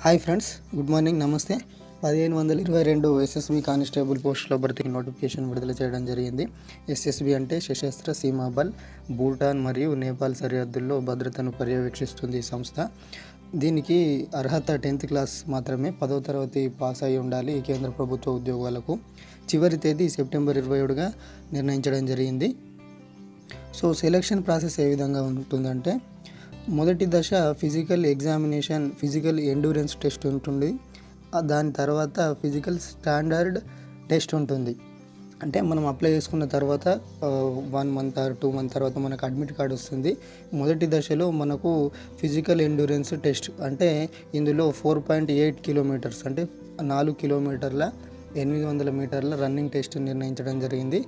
Hi friends, good morning, నమస్తే. 1522 SSB constable పోస్టుల భర్తీకి నోటిఫికేషన్ విడుదల చేయడం జరిగింది. ఎస్ఎస్బి అంటే సశస్త్ర సీమా బల్. భూటాన్ మరియు నేపాల్ సరిహద్దుల్లో భద్రతను పర్యవేక్షిస్తుంది ఈ సంస్థ. దీనికి అర్హత 10th క్లాస్ మాత్రమే, 10వ తరగతి పాస్ అయి ఉండాలి ఈ కేంద్ర ప్రభుత్వ ఉద్యోగాలకు. చివరి తేదీ సెప్టెంబర్ 27గా నిర్ణయించడం జరిగింది. సో సెలక్షన్ ప్రాసెస్ ఏ విధంగా ఉంటుందంటే, మొదటి దశ physical examination, physical endurance test ఉంటుంది. దాని తర్వాత ఫిజికల్ స్టాండర్డ్ టెస్ట్ ఉంటుంది. అంటే మనం అప్లై చేసుకున్న తర్వాత 1 month or 2 month తర్వాత మనకు అడ్మిట్ కార్డ్ వస్తుంది. మొదటి దశలో మనకు ఫిజికల్ ఎండ్యూరెన్స్ టెస్ట్ అంటే ఇందులో 4.8 కిలోమీటర్స్ అంటే 4 కిలోమీటర్ల 800 మీటర్ల రన్నింగ్ టెస్ట్ నిర్ణయించడం జరిగింది.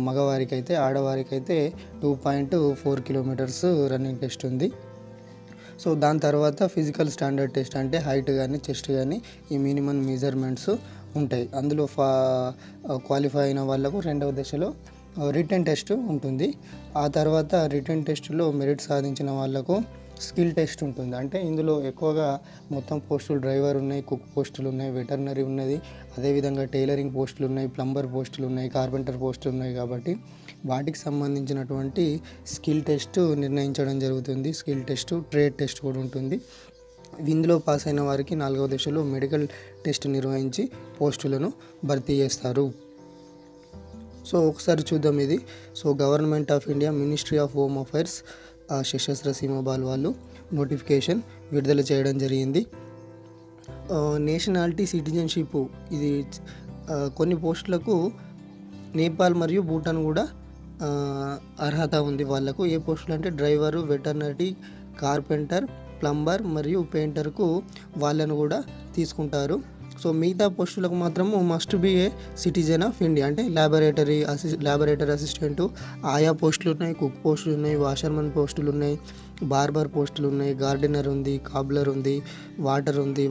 మగవారికి అయితే, ఆడవారికి అయితే 2.4 కిలోమీటర్స్ రన్నింగ్ టెస్ట్ ఉంది. సో దాని తర్వాత ఫిజికల్ స్టాండర్డ్ టెస్ట్ అంటే హైట్ కానీ చెస్ట్ కానీ ఈ మినిమం మెజర్మెంట్స్ ఉంటాయి. అందులో క్వాలిఫై అయిన వాళ్ళకు రెండవ దశలో రిటన్ టెస్ట్ ఉంటుంది. ఆ తర్వాత రిటన్ టెస్ట్లో మెరిట్ సాధించిన వాళ్ళకు స్కిల్ టెస్ట్ ఉంటుంది. అంటే ఇందులో ఎక్కువగా మొత్తం పోస్టులు డ్రైవర్ ఉన్నాయి, కుక్ పోస్టులు ఉన్నాయి, వెటర్నరీ ఉన్నది, అదేవిధంగా టైలరింగ్ పోస్టులు ఉన్నాయి, ప్లంబర్ పోస్టులు ఉన్నాయి, కార్పెంటర్ పోస్టులు ఉన్నాయి. కాబట్టి వాటికి సంబంధించినటువంటి స్కిల్ టెస్ట్ నిర్ణయించడం జరుగుతుంది. స్కిల్ టెస్ట్, ట్రేడ్ టెస్ట్ కూడా ఉంటుంది. ఇందులో పాస్ అయిన వారికి 4వ దశలో మెడికల్ టెస్ట్ నిర్వహించి పోస్టులను భర్తీ చేస్తారు. సో ఒకసారి చూద్దాం ఇది. So government of India, ministry of home affairs, Sashastra Seema బల్ వాళ్ళు నోటిఫికేషన్ విడుదల చేయడం జరిగింది. నేషనాలిటీ, సిటిజన్షిప్, ఇది కొన్ని పోస్టులకు నేపాల్ మరియు భూటాన్ కూడా అర్హత ఉంది వాళ్ళకు. ఏ పోస్టులు అంటే డ్రైవరు, వెటర్నరీ, కార్పెంటర్, ప్లంబర్ మరియు పెయింటర్కు వాళ్ళను కూడా తీసుకుంటారు. సో మిగతా పోస్టులకు మాత్రము must be A citizen of India. అంటే ల్యాబొరేటరీ అసిస్టెంటు ఆయా పోస్టులు ఉన్నాయి, కుక్ పోస్టులు ఉన్నాయి, వాషర్మన్ పోస్టులు ఉన్నాయి, బార్బర్ పోస్టులు ఉన్నాయి, గార్డెనర్ ఉంది, కాబ్లర్ ఉంది,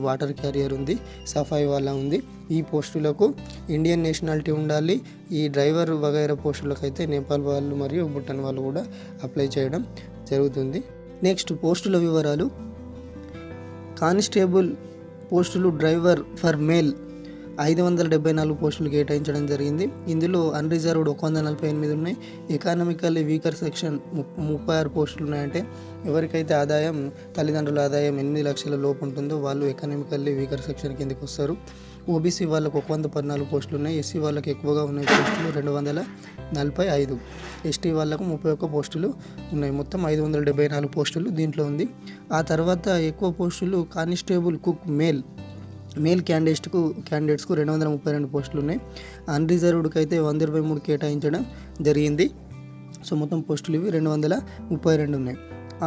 వాటర్ క్యారియర్ ఉంది, సఫాయి వాళ్ళ ఉంది. ఈ పోస్టులకు ఇండియన్ నేషనాలిటీ ఉండాలి. ఈ డ్రైవర్ వగైరా పోస్టులకు అయితే నేపాల్ వాళ్ళు మరియు భూటాన్ వాళ్ళు కూడా అప్లై చేయడం జరుగుతుంది. నెక్స్ట్ పోస్టుల వివరాలు. కానిస్టేబుల్ పోస్టులు డ్రైవర్ ఫర్ మేల్ 574 పోస్టులు కేటాయించడం జరిగింది. ఇందులో అన్రిజర్వ్డ్ 148 ఉన్నాయి. ఎకానమికల్లీ వీకర్ సెక్షన్ 36 పోస్టులు ఉన్నాయంటే ఎవరికైతే ఆదాయం, తల్లిదండ్రుల ఆదాయం 8 లక్షల లోపు ఉంటుందో వాళ్ళు ఎకానమికల్లీ వీకర్ సెక్షన్ కిందకి వస్తారు. ఓబీసీ వాళ్ళకు 114 పోస్టులు ఉన్నాయి. ఎస్సీ వాళ్ళకి ఎక్కువగా ఉన్నాయి పోస్టులు 245. ఎస్టీ వాళ్ళకు 31 పోస్టులు ఉన్నాయి. మొత్తం 574 పోస్టులు దీంట్లో ఉంది. ఆ తర్వాత ఎక్కువ పోస్టులు కానిస్టేబుల్ కుక్ మేల్ క్యాండిడేట్స్కు 232 పోస్టులు ఉన్నాయి. అన్రిజర్వ్డ్కి అయితే 123 కేటాయించడం జరిగింది. సో మొత్తం పోస్టులు ఇవి 232 ఉన్నాయి.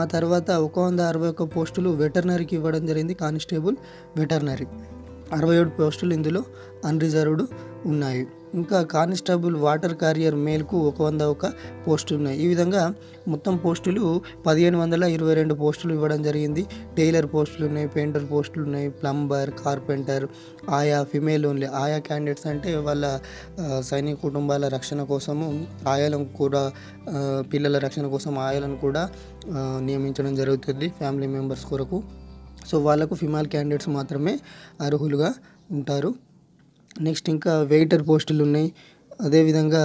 ఆ తర్వాత 161 పోస్టులు వెటర్నరీకి ఇవ్వడం జరిగింది. కానిస్టేబుల్ వెటర్నరీ 67 పోస్టులు ఇందులో అన్రిజర్వ్డ్ ఉన్నాయి. ఇంకా కానిస్టేబుల్ వాటర్ క్యారియర్ మేల్కు 101 పోస్టులు ఉన్నాయి. ఈ విధంగా మొత్తం పోస్టులు 1522 పోస్టులు ఇవ్వడం జరిగింది. టైలర్ పోస్టులు ఉన్నాయి, పెయింటర్ పోస్టులు ఉన్నాయి, ప్లంబర్, కార్పెంటర్, ఆయా ఫిమేల్ ఓన్లీ. ఆయా క్యాండిడేట్స్ అంటే వాళ్ళ సైనిక కుటుంబాల రక్షణ కోసము ఆయాలను కూడా, పిల్లల రక్షణ కోసం ఆయాలను కూడా నియమించడం జరుగుతుంది ఫ్యామిలీ మెంబర్స్ కొరకు. సో వాళ్ళకు ఫిమేల్ క్యాండిడేట్స్ మాత్రమే అర్హులుగా ఉంటారు. నెక్స్ట్ ఇంకా వెయిటర్ పోస్టులు ఉన్నాయి. అదేవిధంగా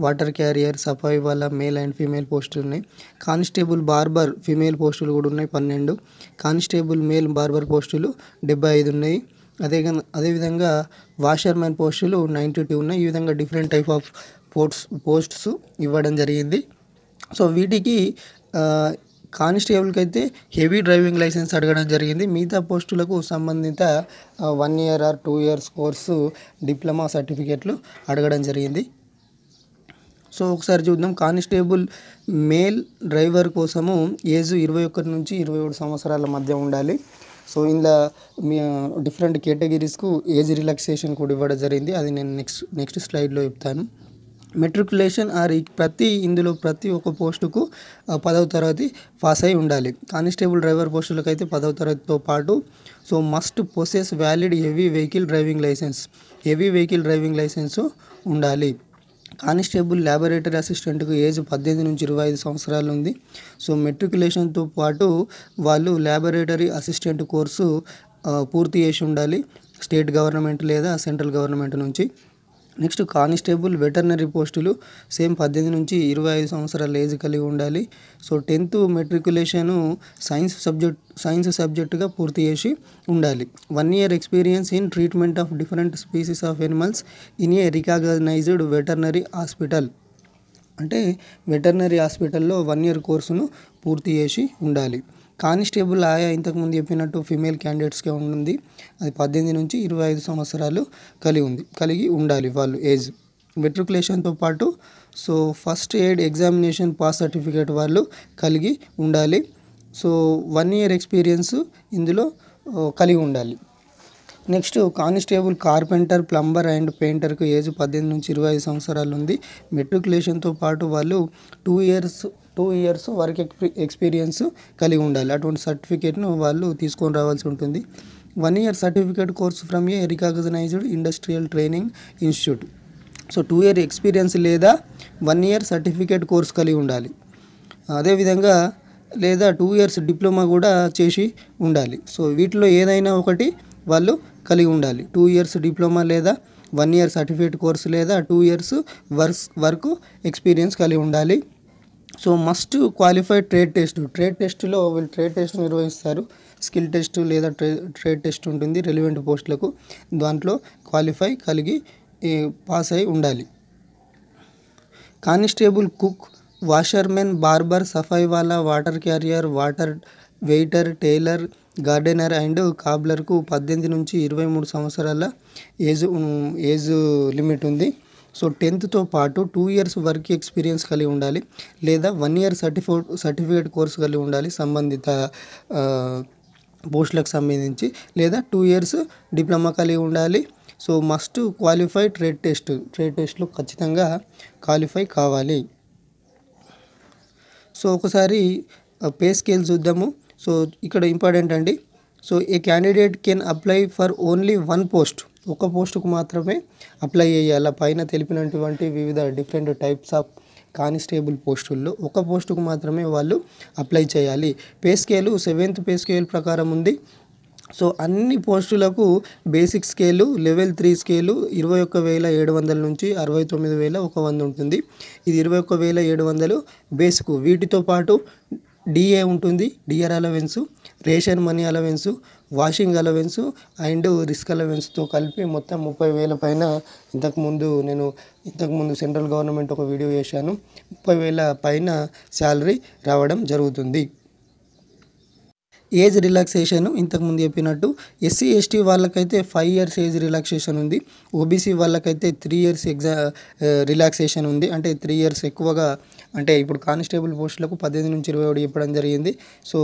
వాటర్ క్యారియర్, సఫాయి వాళ్ళ మేల్ అండ్ ఫీమేల్ పోస్టులు ఉన్నాయి. కానిస్టేబుల్ బార్బర్ ఫీమేల్ పోస్టులు కూడా ఉన్నాయి 12. కానిస్టేబుల్ మేల్ బార్బర్ పోస్టులు 75 ఉన్నాయి. అదేవిధంగా వాషర్మెన్ పోస్టులు 92 ఉన్నాయి. ఈ విధంగా డిఫరెంట్ టైప్ ఆఫ్ పోస్ట్స్ ఇవ్వడం జరిగింది. సో వీటికి కానిస్టేబుల్కి అయితే హెవీ డ్రైవింగ్ లైసెన్స్ అడగడం జరిగింది. మిగతా పోస్టులకు సంబంధిత 1 year or 2 years course, diploma సర్టిఫికేట్లు అడగడం జరిగింది. సో ఒకసారి చూద్దాం. కానిస్టేబుల్ మేల్ డ్రైవర్ కోసము ఏజ్ 21 నుంచి 27 సంవత్సరాల మధ్య ఉండాలి. సో ఇందులో డిఫరెంట్ కేటగిరీస్కు ఏజ్ రిలాక్సేషన్ కూడా ఇవ్వడం జరిగింది. అది నేను నెక్స్ట్ స్లైడ్లో చెప్తాను. మెట్రికులేషన్ ఇందులో ప్రతి ఒక్క పోస్టుకు 10వ తరగతి పాస్ అయి ఉండాలి. కానిస్టేబుల్ డ్రైవర్ పోస్టులకు అయితే 10వ తరగతితో పాటు so must possess valid heavy vehicle driving licence ఉండాలి. కానిస్టేబుల్ ల్యాబొరేటరీ అసిస్టెంట్కు ఏజ్ 18 నుంచి 25 సంవత్సరాలు ఉంది. సో మెట్రికులేషన్తో పాటు వాళ్ళు ల్యాబొరేటరీ అసిస్టెంట్ కోర్సు పూర్తి చేసి ఉండాలి, స్టేట్ గవర్నమెంట్ లేదా సెంట్రల్ గవర్నమెంట్ నుంచి. నెక్స్ట్ కానిస్టేబుల్ వెటర్నరీ పోస్టులు సేమ్ 18 నుంచి 25 సంవత్సరాల ఏజ్ కలిగి ఉండాలి. సో 10th మెట్రికులేషను సైన్స్ సబ్జెక్టుగా పూర్తి చేసి ఉండాలి. 1 year experience in treatment of different species of animals in a recognised veterinary hospital. అంటే వెటర్నరీ హాస్పిటల్లో 1 year కోర్సును పూర్తి చేసి ఉండాలి. కానిస్టేబుల్ ఆయా ఇంతకుముందు చెప్పినట్టు ఫిమేల్ క్యాండిడేట్స్కే ఉంది. అది 18 నుంచి 25 సంవత్సరాలు కలిగి ఉండాలి వాళ్ళు ఏజ్. మెట్రికులేషన్తో పాటు so first aid examination pass certificate వాళ్ళు కలిగి ఉండాలి. సో 1 year ఎక్స్పీరియన్స్ ఇందులో కలిగి ఉండాలి. Next constable carpenter, plumber and పెయింటర్కు ఏజ్ 18 నుంచి 25 సంవత్సరాలు ఉంది. మెట్రికులేషన్తో పాటు వాళ్ళు 2 years వర్క్ ఎక్స్పీరియన్స్ కలిగి ఉండాలి. అటువంటి సర్టిఫికేట్ను వాళ్ళు తీసుకొని రావాల్సి ఉంటుంది. 1 year certificate course from a recognised industrial training institute. So 2 year experience లేదా 1 year సర్టిఫికేట్ కోర్స్ కలిగి ఉండాలి. అదేవిధంగా లేదా 2 years డిప్లొమా కూడా చేసి ఉండాలి. సో వీటిలో ఏదైనా ఒకటి వాళ్ళు కలిగి ఉండాలి. 2 years డిప్లొమా లేదా 1 year సర్టిఫికేట్ కోర్సు లేదా 2 years వర్క్ ఎక్స్పీరియన్స్ కలిగి ఉండాలి. సో మస్ట్ క్వాలిఫైడ్ ట్రేడ్ టెస్ట్లో వీళ్ళు ట్రేడ్ టెస్ట్ నిర్వహిస్తారు. స్కిల్ టెస్ట్ లేదా ట్రేడ్ టెస్ట్ ఉంటుంది రెలివెంట్ పోస్టులకు. దాంట్లో క్వాలిఫై కలిగి పాస్ అయి ఉండాలి. కానిస్టేబుల్ కుక్, వాషర్మెన్, బార్బర్, సఫాయి వాలా, water carrier, water waiter, tailor, gardener and కాబ్లర్కు 18 నుంచి 23 సంవత్సరాల ఏజ్ లిమిట్ ఉంది. సో 10thతో పాటు 2 years వర్క్ ఎక్స్పీరియన్స్ కలిగి ఉండాలి లేదా 1 year సర్టిఫికేట్ కోర్సు కలిగి ఉండాలి సంబంధిత పోస్టులకు సంబంధించి, లేదా 2 years డిప్లొమా కలిగి ఉండాలి. సో మస్ట్ క్వాలిఫై ట్రేడ్ టెస్ట్లో ఖచ్చితంగా క్వాలిఫై కావాలి. సో ఒకసారి పే స్కేల్ చూద్దాము. సో ఇక్కడ ఇంపార్టెంట్ అండి. So A candidate can apply for only 1 post. ఒక పోస్టుకు మాత్రమే అప్లై చేయాలి. పైన తెలిపినటువంటి వివిధ డిఫరెంట్ టైప్స్ ఆఫ్ కానిస్టేబుల్ పోస్టుల్లో ఒక పోస్టుకు మాత్రమే వాళ్ళు అప్లై చేయాలి. Pay scale 7th pay scale ప్రకారం ఉంది. సో అన్ని పోస్టులకు బేసిక్ స్కేలు లెవెల్ 3 స్కేలు 21,700 నుంచి 69,100 ఉంటుంది. ఇది 21,700 బేసిక్. వీటితో పాటు డిఏ ఉంటుంది, DR allowance, ration money allowance, washing allowance and risk అలవెన్స్తో కలిపి మొత్తం 30,000 పైన. ఇంతకుముందు సెంట్రల్ గవర్నమెంట్ ఒక వీడియో చేశాను. 30,000 పైన శాలరీ రావడం జరుగుతుంది. ఏజ్ రిలాక్సేషన్ ఇంతకుముందు చెప్పినట్టు ఎస్సీ ఎస్టీ వాళ్ళకైతే 5 years ఏజ్ రిలాక్సేషన్ ఉంది. ఓబీసీ వాళ్ళకైతే 3 years రిలాక్సేషన్ ఉంది. అంటే 3 years ఎక్కువగా, అంటే ఇప్పుడు కానిస్టేబుల్ పోస్టులకు 18 నుంచి 21 చెప్పడం జరిగింది. సో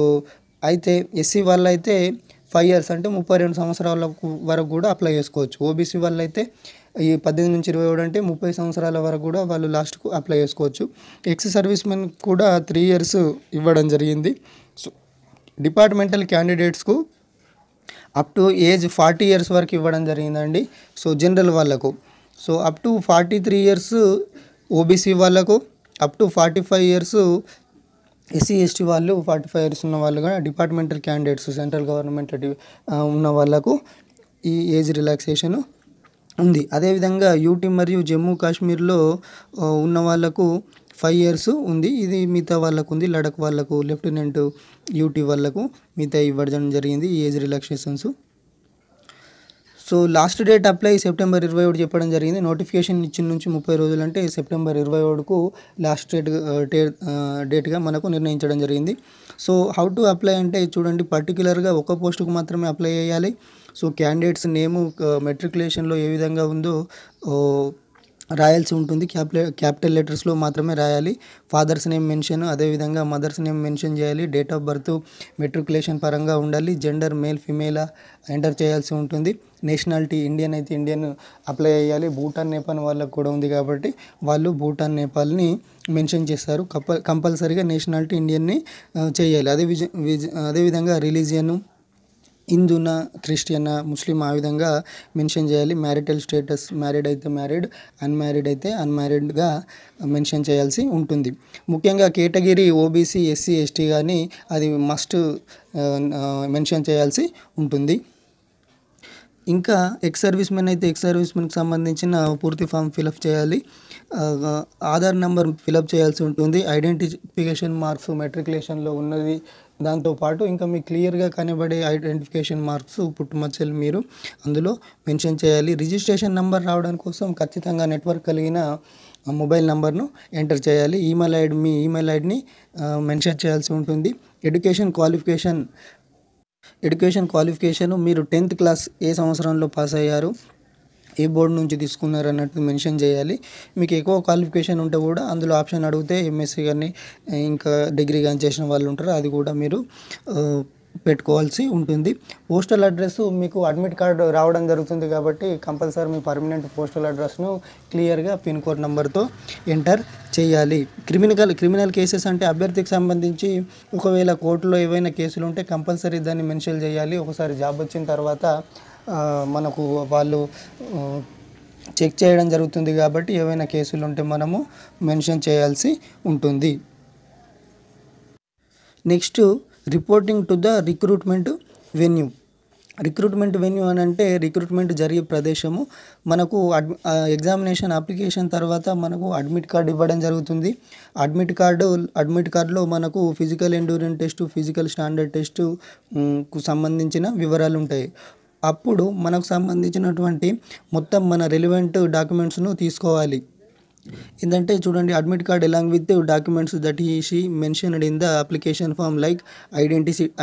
అయితే ఎస్సీ వాళ్ళైతే 5 years అంటే 32 సంవత్సరాల వరకు కూడా అప్లై చేసుకోవచ్చు. ఓబీసీ వాళ్ళైతే ఈ 18 నుంచి 21 అంటే 30 సంవత్సరాల వరకు కూడా వాళ్ళు లాస్ట్కు అప్లై చేసుకోవచ్చు. ఎక్స్ సర్వీస్ మెన్ కూడా 3 years ఇవ్వడం జరిగింది. సో డిపార్ట్మెంటల్ క్యాండిడేట్స్కు అప్ టు ఏజ్ 40 years వరకు ఇవ్వడం జరిగిందండి. సో జనరల్ వాళ్ళకు. So up to 43 years OBC వాళ్ళకు, up to 45 years SC ST వాళ్ళు, 45 years ఉన్న వాళ్ళు కూడా డిపార్ట్మెంటల్ క్యాండిడేట్స్ సెంట్రల్ గవర్నమెంట్ ఉన్న వాళ్ళకు ఈ ఏజ్ రిలాక్సేషన్ ఉంది. అదేవిధంగా యూటీ మరియు జమ్మూ కాశ్మీర్లో ఉన్న వాళ్ళకు 5 years ఉంది. ఇది మిగతా వాళ్ళకు ఉంది. లడక్ వాళ్ళకు, లెఫ్టినెంట్ యూటీ వాళ్ళకు మిగతా ఇవ్వడం జరిగింది ఈ age relaxations. So last date apply September 21 చెప్పడం జరిగింది. నోటిఫికేషన్ ఇచ్చిన నుంచి 30 రోజులు అంటే సెప్టెంబర్ 21కు లాస్ట్ డేట్గా మనకు నిర్ణయించడం జరిగింది. సో హౌ టు అప్లై అంటే చూడండి, పర్టికులర్గా ఒక పోస్టుకు మాత్రమే అప్లై చేయాలి. సో క్యాండిడేట్స్ నేము మెట్రికులేషన్లో ఏ విధంగా ఉందో రాయాల్సి ఉంటుంది. క్యాపిటల్ లెటర్స్లో మాత్రమే రాయాలి. ఫాదర్స్ నేమ్ మెన్షన్, అదేవిధంగా మదర్స్ నేమ్ మెన్షన్ చేయాలి. డేట్ ఆఫ్ బర్త్ మెట్రికులేషన్ పరంగా ఉండాలి. జెండర్ మేల్ ఫిమేలా ఎంటర్ చేయాల్సి ఉంటుంది. నేషనాలిటీ ఇండియన్ అయితే ఇండియన్ అప్లై చేయాలి. భూటాన్ నేపాల్ వాళ్ళకు కూడా ఉంది కాబట్టి వాళ్ళు భూటాన్ నేపాల్ని మెన్షన్ చేస్తారు. కంపల్సరీగా నేషనాలిటీ ఇండియన్ని చేయాలి. అదేవిధంగా రిలీజియన్ హిందూనా, క్రిస్టియనా, ముస్లిం ఆ విధంగా మెన్షన్ చేయాలి. మ్యారిటల్ స్టేటస్ మ్యారీడ్ అయితే మ్యారీడ్, అన్మ్యారీడ్ అయితే అన్మ్యారీడ్గా మెన్షన్ చేయాల్సి ఉంటుంది. ముఖ్యంగా కేటగిరీ ఓబీసీ, ఎస్సీ, ఎస్టీ కానీ అది మస్ట్ మెన్షన్ చేయాల్సి ఉంటుంది. ఇంకా ఎక్స్ సర్వీస్ మెన్ అయితే ఎక్స్ సర్వీస్ మెన్కి సంబంధించిన పూర్తి ఫామ్ ఫిలప్ చేయాలి. ఆధార్ నెంబర్ ఫిలప్ చేయాల్సి ఉంటుంది. ఐడెంటిఫికేషన్ మార్క్స్ మెట్రికులేషన్లో ఉన్నది, దాంతోపాటు ఇంకా మీకు క్లియర్గా కనబడే ఐడెంటిఫికేషన్ మార్క్స్ పుట్టుమచ్చలు మీరు అందులో మెన్షన్ చేయాలి. రిజిస్ట్రేషన్ నెంబర్ రావడం కోసం ఖచ్చితంగా నెట్వర్క్ కలిగిన మొబైల్ నెంబర్ను ఎంటర్ చేయాలి. మీ ఈమెయిల్ ఐడిని మెన్షన్ చేయాల్సి ఉంటుంది. ఎడ్యుకేషన్ క్వాలిఫికేషన్ మీరు 10th క్లాస్ ఏ సంవత్సరంలో పాస్ అయ్యారు, ఏ బోర్డు నుంచి తీసుకున్నారు అన్నట్టు మెన్షన్ చేయాలి. మీకు ఎక్కువ క్వాలిఫికేషన్ ఉంటే కూడా అందులో ఆప్షన్ అడిగితే ఎంఎస్సీ కానీ ఇంకా డిగ్రీ కానీ చేసిన వాళ్ళు ఉంటారు, అది కూడా మీరు పెట్టుకోవాల్సి ఉంటుంది. పోస్టల్ అడ్రస్ మీకు అడ్మిట్ కార్డు రావడం జరుగుతుంది కాబట్టి కంపల్సరీ మీ పర్మనెంట్ పోస్టల్ అడ్రస్ను క్లియర్గా పిన్ కోడ్ నెంబర్తో ఎంటర్ చేయాలి. క్రిమినల్ కేసెస్ అంటే అభ్యర్థికి సంబంధించి ఒకవేళ కోర్టులో ఏవైనా కేసులు ఉంటే కంపల్సరీ దాన్ని మెన్షన్ చేయాలి. ఒకసారి జాబ్ వచ్చిన తర్వాత మనకు వాళ్ళు చెక్ చేయడం జరుగుతుంది కాబట్టి ఏవైనా కేసులు ఉంటే మనము మెన్షన్ చేయాల్సి ఉంటుంది. Next reporting to the recruitment venue అని అంటే రిక్రూట్మెంట్ జరిగే ప్రదేశము. మనకు ఎగ్జామినేషన్ అప్లికేషన్ తర్వాత మనకు అడ్మిట్ కార్డు ఇవ్వడం జరుగుతుంది. అడ్మిట్ కార్డులో మనకు physical endurance test, physical standard test కు సంబంధించిన వివరాలు ఉంటాయి. అప్పుడు మనకు సంబంధించినటువంటి మొత్తం మన రెలివెంట్ డాక్యుమెంట్స్ను తీసుకోవాలి. ఏంటంటే చూడండి, admit card along with documents that she mentioned in the application form like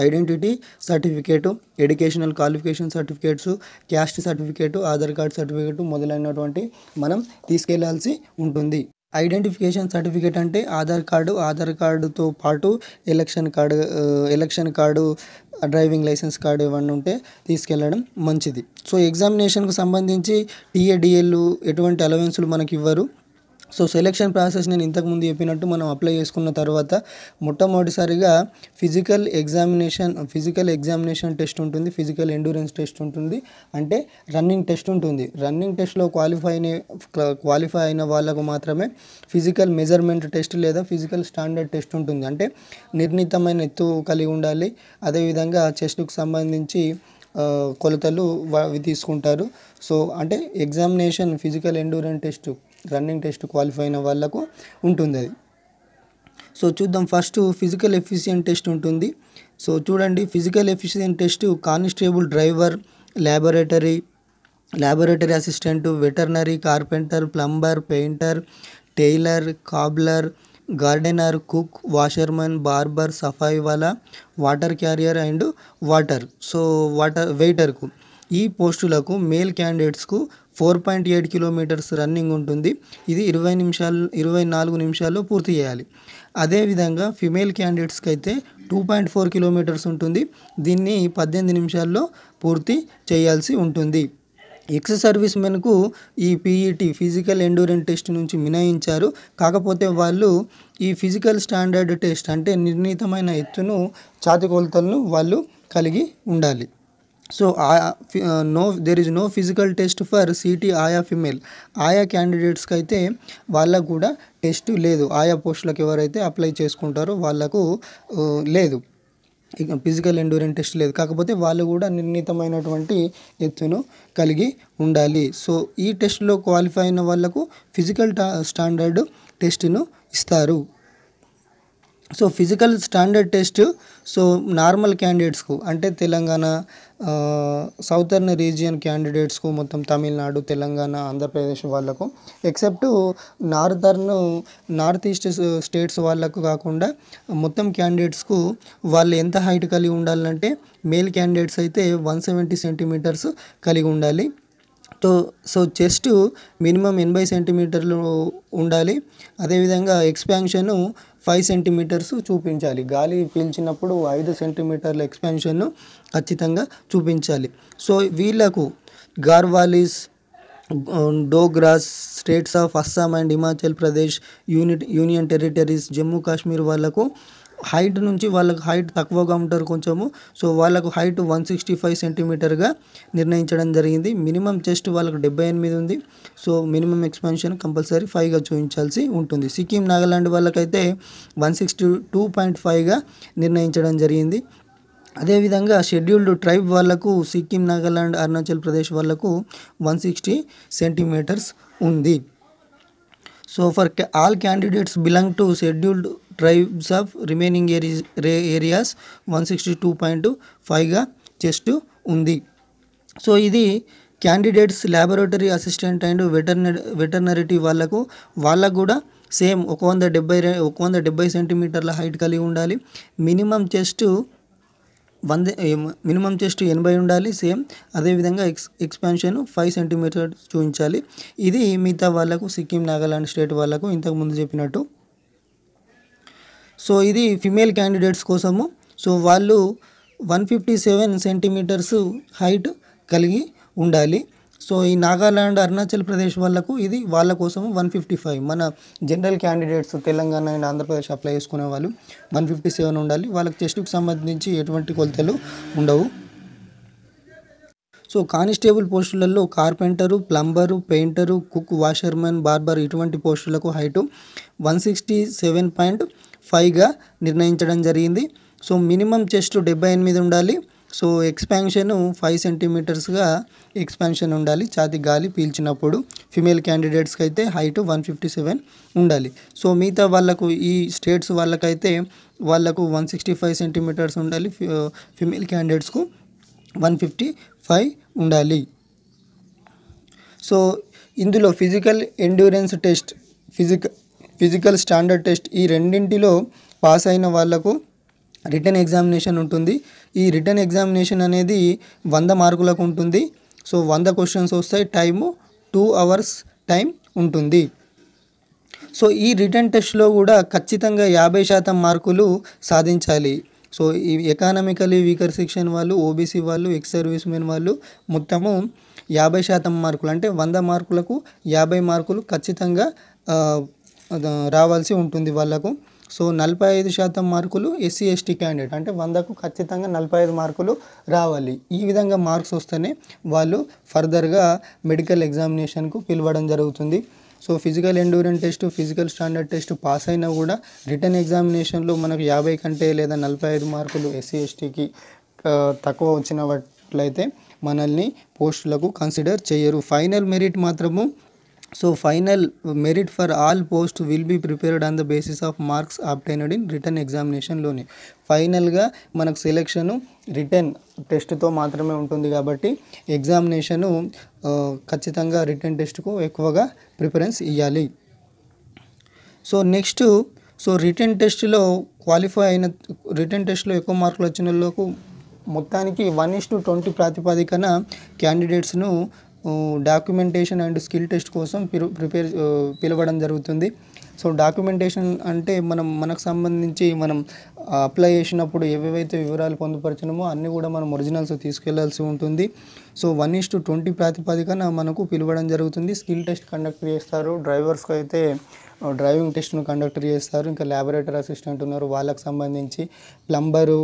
identity certificate, educational qualification certificates, caste certificate, Aadhaar card certificate మొదలైనటువంటి మనం తీసుకెళ్లాల్సి ఉంటుంది. ఐడెంటిఫికేషన్ సర్టిఫికేట్ అంటే ఆధార్ కార్డుతో పాటు election card, driving licence card ఇవన్నీ ఉంటే తీసుకెళ్ళడం మంచిది. సో ఎగ్జామినేషన్కు సంబంధించి టీఏడిఎల్ ఎటువంటి అలవెన్సులు మనకి ఇవ్వరు. సో సెలెక్షన్ ప్రాసెస్ నేను ఇంతకుముందు చెప్పినట్టు మనం అప్లై చేసుకున్న తర్వాత మొట్టమొదటిసారిగా ఫిజికల్ ఎగ్జామినేషన్ టెస్ట్ ఉంటుంది, ఫిజికల్ ఎండ్యూరెన్స్ టెస్ట్ ఉంటుంది, అంటే రన్నింగ్ టెస్ట్ ఉంటుంది. రన్నింగ్ టెస్ట్లో క్వాలిఫై అయిన వాళ్ళకు మాత్రమే ఫిజికల్ మెజర్మెంట్ టెస్ట్ లేదా ఫిజికల్ స్టాండర్డ్ టెస్ట్ ఉంటుంది. అంటే నిర్ణీతమైన ఎత్తు కలిగి ఉండాలి. అదేవిధంగా చెస్ట్కు సంబంధించి కొలతలు అవి తీసుకుంటారు. సో అంటే examination physical endurance test, running test qualify అయిన వాళ్ళకు ఉంటుంది అది. సో చూద్దాం, ఫస్ట్ ఫిజికల్ ఎఫిషియెంట్ టెస్ట్ ఉంటుంది. సో చూడండి, physical efficient test constable, driver, laboratory assistant, veterinary, carpenter, plumber, painter, tailor, cobbler, gardener, cook, washerman, barber, సఫాయి వాలా, వాటర్ క్యారియర్ అండ్ వెయిటర్కు ఈ పోస్టులకు మేల్ క్యాండిడేట్స్కు 4.8 కిలోమీటర్స్ రన్నింగ్ ఉంటుంది. ఇది 24 నిమిషాల్లో పూర్తి చేయాలి. అదేవిధంగా ఫిమేల్ క్యాండిడేట్స్కి అయితే 2.4 కిలోమీటర్స్ ఉంటుంది. దీన్ని 18 నిమిషాల్లో పూర్తి చేయాల్సి ఉంటుంది. ఎక్స్ సర్వీస్ మెన్కు ఈ పీఈటీ ఫిజికల్ ఎండ్యూరెన్స్ టెస్ట్ నుంచి మినహాయించారు. కాకపోతే వాళ్ళు ఈ ఫిజికల్ స్టాండర్డ్ టెస్ట్ అంటే నిర్ణీతమైన ఎత్తును, ఛాతీ కొలతలను వాళ్ళు కలిగి ఉండాలి. So there is no physical test for city ayah female. Ayah క్యాండిడేట్స్కి అయితే వాళ్ళకు కూడా టెస్ట్ లేదు. ఆయా పోస్టులకు ఎవరైతే అప్లై చేసుకుంటారో వాళ్ళకు లేదు, ఇక ఫిజికల్ ఎండ్యూరెన్స్ టెస్ట్ లేదు. కాకపోతే వాళ్ళు కూడా నిర్ణీతమైనటువంటి ఎత్తును కలిగి ఉండాలి. సో ఈ టెస్ట్లో క్వాలిఫై అయిన వాళ్ళకు ఫిజికల్ స్టాండర్డ్ టెస్ట్ను ఇస్తారు. So physical standard test normal క్యాండిడేట్స్కు అంటే తెలంగాణ, సౌతర్న్ రీజియన్ క్యాండిడేట్స్కు, మొత్తం తమిళనాడు, తెలంగాణ, ఆంధ్రప్రదేశ్ వాళ్ళకు, ఎక్సెప్ట్ నార్త్ ఈస్ట్ స్టేట్స్ వాళ్ళకు కాకుండా మొత్తం క్యాండిడేట్స్కు వాళ్ళు ఎంత హైట్ కలిగి ఉండాలంటే మేల్ క్యాండిడేట్స్ అయితే 170 సెంటీమీటర్స్ కలిగి ఉండాలి. సో చెస్ట్ మినిమం 80 సెంటీమీటర్లు ఉండాలి. అదేవిధంగా ఎక్స్పాన్షన్ 5 సెంటీమీటర్స్ చూపించాలి. గాలి పీల్చినప్పుడు 5 సెంటీమీటర్ల ఎక్స్పాన్షన్ను ఖచ్చితంగా చూపించాలి. సో వీళ్ళకు Garhwalis, Dogras, states of Assam and Himachal Pradesh, union territories, Jammu Kashmir వాళ్ళకు వాళ్ళకు హైట్ తక్కువగా ఉంటారు కొంచెము. సో వాళ్ళకు హైట్ 165 సెంటీమీటర్గా నిర్ణయించడం జరిగింది. మినిమం చెస్ట్ వాళ్ళకు 78 ఉంది. సో మినిమం ఎక్స్పాన్షన్ కంపల్సరీ 5గా చూపించాల్సి ఉంటుంది. సిక్కిం, నాగాలాండ్ వాళ్ళకైతే 162.5గా నిర్ణయించడం జరిగింది. అదేవిధంగా షెడ్యూల్డ్ ట్రైబ్ వాళ్ళకు సిక్కిం, నాగాలాండ్, అరుణాచల్ ప్రదేశ్ వాళ్ళకు 160 సెంటీమీటర్స్ ఉంది. So for all candidates belong to scheduled tribes of remaining areas 162.5గా చెస్ట్ ఉంది. సో ఇది candidates laboratory assistant and veterinary వాళ్ళకు కూడా సేమ్ 170 సెంటీమీటర్ల హైట్ కలిగి ఉండాలి. మినిమం చెస్ట్ 80 ఉండాలి. సేమ్ అదేవిధంగా ఎక్స్పాన్షన్ 5 సెంటీమీటర్స్ చూపించాలి. ఇది మిగతా వాళ్ళకు సిక్కిం, నాగాలాండ్ స్టేట్ వాళ్ళకు ఇంతకుముందు చెప్పినట్టు. సో ఇది ఫిమేల్ క్యాండిడేట్స్ కోసము. సో వాళ్ళు 157 సెంటీమీటర్స్ హైట్ కలిగి ఉండాలి. సో ఈ నాగాలాండ్, అరుణాచల్ ప్రదేశ్ వాళ్ళకు ఇది వాళ్ళ కోసం 155. మన general candidates Telangana and Andhra Pradesh apply చేసుకునే వాళ్ళు 157 ఉండాలి. వాళ్ళకి చెస్ట్కి సంబంధించి ఎటువంటి కొలతలు ఉండవు. సో కానిస్టేబుల్ పోస్టులలో carpenter, plumber, painter, cook, washermen, barber ఇటువంటి పోస్టులకు హైటు 167.5గా నిర్ణయించడం జరిగింది. సో మినిమం చెస్ట్ 78 ఉండాలి. సో ఎక్స్పాన్షన్ 5 సెంటీమీటర్స్గా ఎక్స్పాన్షన్ ఉండాలి ఛాతీ గాలి పీల్చినప్పుడు. ఫిమేల్ క్యాండిడేట్స్కి అయితే హైట్ 157 ఉండాలి. సో మిగతా వాళ్ళకు ఈ స్టేట్స్ వాళ్ళకైతే వాళ్ళకు 165 సెంటీమీటర్స్ ఉండాలి. ఫిమేల్ క్యాండిడేట్స్కు 155 ఉండాలి. సో ఇందులో physical endurance test, physical standard test ఈ రెండింటిలో పాస్ అయిన వాళ్ళకు రిటన్ ఎగ్జామినేషన్ ఉంటుంది. ఈ రిటన్ ఎగ్జామినేషన్ అనేది 100 మార్కులకు ఉంటుంది. సో 100 క్వశ్చన్స్ వస్తాయి. టైము 2 hours టైం ఉంటుంది. సో ఈ రిటన్ టెస్ట్లో కూడా ఖచ్చితంగా 50% మార్కులు సాధించాలి. సో ఈ ఎకానమికలీ వీకర్ సెక్షన్ వాళ్ళు, ఓబీసీ వాళ్ళు, ఎక్స్ సర్వీస్ మెన్ వాళ్ళు మొత్తము 50% మార్కులు అంటే 100 మార్కులకు 50 మార్కులు ఖచ్చితంగా రావాల్సి ఉంటుంది వాళ్ళకు. సో 45% మార్కులు ఎస్సీ ఎస్టీ క్యాండిడేట్ అంటే 100కు ఖచ్చితంగా 45 మార్కులు రావాలి. ఈ విధంగా మార్క్స్ వస్తేనే వాళ్ళు ఫర్దర్గా మెడికల్ ఎగ్జామినేషన్కు పిలవడం జరుగుతుంది. So physical endurance test, physical standard test pass అయినా కూడా రిటన్ ఎగ్జామినేషన్లో మనకు 50 కంటే లేదా 45 మార్కులు ఎస్సీ ఎస్టీకి తక్కువ వచ్చినట్లయితే మనల్ని పోస్టులకు కన్సిడర్ చేయరు. ఫైనల్ మెరిట్ మాత్రము so final merit for all post will be prepared on the basis of marks obtained in written ఎగ్జామినేషన్లోనే. ఫైనల్గా మనకు సెలెక్షను రిటర్న్ టెస్ట్తో మాత్రమే ఉంటుంది కాబట్టి ఎగ్జామినేషను ఖచ్చితంగా రిటర్న్ టెస్ట్కు ఎక్కువగా ప్రిఫరెన్స్ ఇవ్వాలి. సో నెక్స్ట్ రిటర్న్ టెస్ట్లో క్వాలిఫై అయిన రిటర్న్ టెస్ట్లో ఎక్కువ మార్కులు వచ్చిన వాళ్ళకు మొత్తానికి 1:20 ప్రాతిపదికన క్యాండిడేట్స్ను డాక్యుమెంటేషన్ అండ్ స్కిల్ టెస్ట్ కోసం పిలవడం జరుగుతుంది. సో డాక్యుమెంటేషన్ అంటే మనకు సంబంధించి మనం అప్లై చేసినప్పుడు ఏవేవైతే వివరాలు పొందుపరిచినామో అన్నీ కూడా మనం ఒరిజినల్స్ తీసుకెళ్లాల్సి ఉంటుంది. సో 1:20 ప్రాతిపదికన మనకు పిలవడం జరుగుతుంది. స్కిల్ టెస్ట్ కండక్ట్ చేస్తారు. డ్రైవర్స్కి అయితే డ్రైవింగ్ టెస్ట్ను కండక్ట్ చేస్తారు. ఇంకా ల్యాబొరేటరీ అసిస్టెంట్ ఉన్నారు, వాళ్ళకి సంబంధించి ప్లంబరు,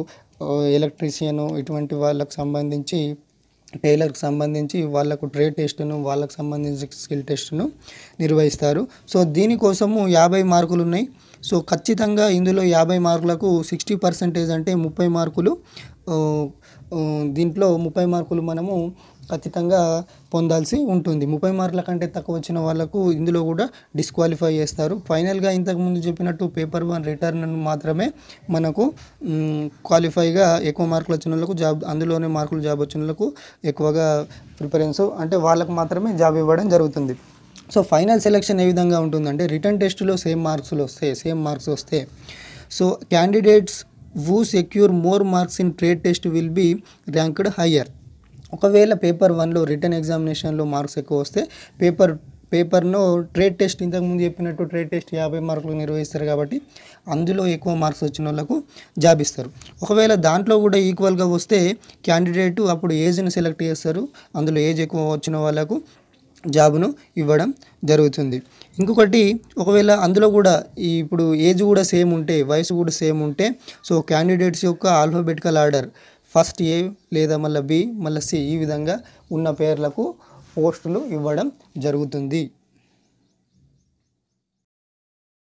ఎలక్ట్రీషియను ఇటువంటి వాళ్ళకు సంబంధించి, టైలర్కి సంబంధించి వాళ్ళకు ట్రేడ్ టెస్ట్ను, వాళ్ళకు సంబంధించి స్కిల్ టెస్ట్ను నిర్వహిస్తారు. సో దీనికోసము 50 మార్కులు ఉన్నాయి. సో ఖచ్చితంగా ఇందులో 50 మార్కులకు 60% అంటే 30 మార్కులు, దీంట్లో 30 మార్కులు మనము ఖచ్చితంగా పొందాల్సి ఉంటుంది. 30 మార్కుల కంటే తక్కువ వచ్చిన వాళ్ళకు ఇందులో కూడా డిస్క్వాలిఫై చేస్తారు. ఫైనల్గా ఇంతకుముందు చెప్పినట్టు పేపర్ 1 రిటర్న్ మాత్రమే మనకు క్వాలిఫైగా ఎక్కువ మార్కులు వచ్చిన వాళ్ళకు జాబ్, అందులోనే మార్కులు జాబ్ వచ్చిన వాళ్ళకు ఎక్కువగా ప్రిఫరెన్స్ అంటే వాళ్ళకు మాత్రమే జాబ్ ఇవ్వడం జరుగుతుంది. సో ఫైనల్ సెలెక్షన్ ఏ విధంగా ఉంటుందంటే రిటర్న్ టెస్ట్లో సేమ్ మార్క్స్ వస్తే so candidates who secure more marks in trade test will be ranked higher. ఒకవేళ పేపర్ 1లో రిటర్న్ ఎగ్జామినేషన్లో మార్క్స్ ఎక్కువ వస్తే పేపర్లో ట్రేడ్ టెస్ట్, ఇంతకుముందు చెప్పినట్టు ట్రేడ్ టెస్ట్ 50 మార్కులు నిర్వహిస్తారు కాబట్టి అందులో ఎక్కువ మార్క్స్ వచ్చిన వాళ్ళకు జాబ్ ఇస్తారు. ఒకవేళ దాంట్లో కూడా ఈక్వల్గా వస్తే క్యాండిడేట్ అప్పుడు ఏజ్ని సెలెక్ట్ చేస్తారు. అందులో ఏజ్ ఎక్కువ వచ్చిన వాళ్ళకు జాబ్ను ఇవ్వడం జరుగుతుంది. ఇంకొకటి, ఒకవేళ అందులో కూడా ఇప్పుడు ఏజ్ కూడా సేమ్ ఉంటే, వయసు కూడా సేమ్ ఉంటే సో క్యాండిడేట్స్ యొక్క ఆల్ఫాబెటికల్ ఆర్డర్ ఫస్ట్ ఏ లేదా మళ్ళీ బి మళ్ళీ సి ఈ విధంగా ఉన్న పేర్లకు పోస్టులు ఇవ్వడం జరుగుతుంది.